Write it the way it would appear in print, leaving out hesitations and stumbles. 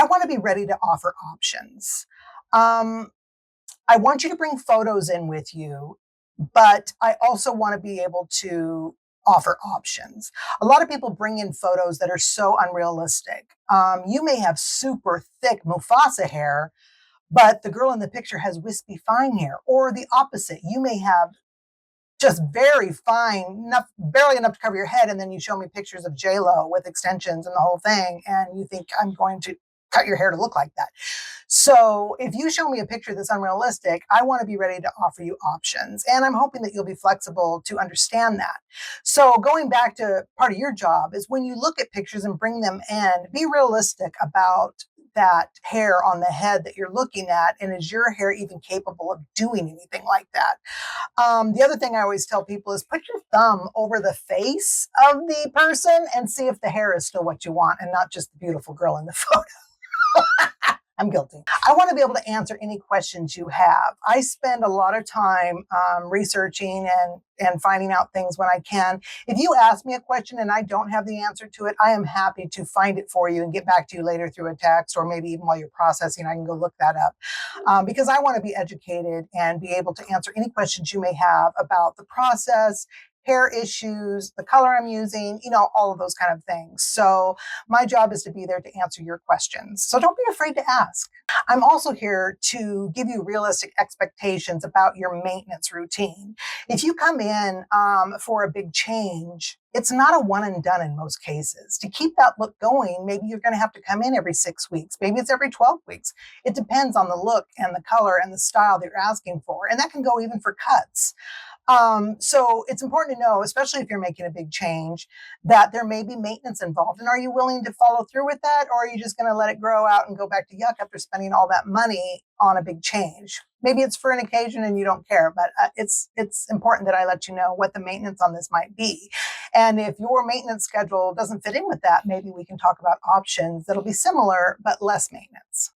I want to be ready to offer options. Um, I want you to bring photos in with you, but I also want to be able to offer options. A lot of people bring in photos that are so unrealistic. You may have super thick Mufasa hair, but the girl in the picture has wispy fine hair, or the opposite. You may have just very fine, enough, barely enough to cover your head, and then you show me pictures of J Lo with extensions and the whole thing, and you think I'm going to cut your hair to look like that. So if you show me a picture that's unrealistic, I want to be ready to offer you options. And I'm hoping that you'll be flexible to understand that. So going back to part of your job is when you look at pictures and bring them in, be realistic about that hair on the head that you're looking at. And is your hair even capable of doing anything like that? The other thing I always tell people is put your thumb over the face of the person and see if the hair is still what you want and not just the beautiful girl in the photo. I'm guilty. I want to be able to answer any questions you have. I spend a lot of time researching and finding out things when I can. If you ask me a question and I don't have the answer to it, I am happy to find it for you and get back to you later through a text, or maybe even while you're processing, I can go look that up. Because I want to be educated and be able to answer any questions you may have about the process, hair issues, the color I'm using, all of those kind of things. So my job is to be there to answer your questions. So don't be afraid to ask. I'm also here to give you realistic expectations about your maintenance routine. If you come in for a big change, it's not a one and done in most cases. To keep that look going, maybe you're going to have to come in every 6 weeks. Maybe it's every 12 weeks. It depends on the look and the color and the style that you're asking for. And that can go even for cuts. So it's important to know, especially if you're making a big change, that there may be maintenance involved. And are you willing to follow through with that? Or are you just going to let it grow out and go back to yuck after spending all that money on a big change? Maybe it's for an occasion and you don't care, but it's important that I let you know what the maintenance on this might be. And if your maintenance schedule doesn't fit in with that, maybe we can talk about options that'll be similar, but less maintenance.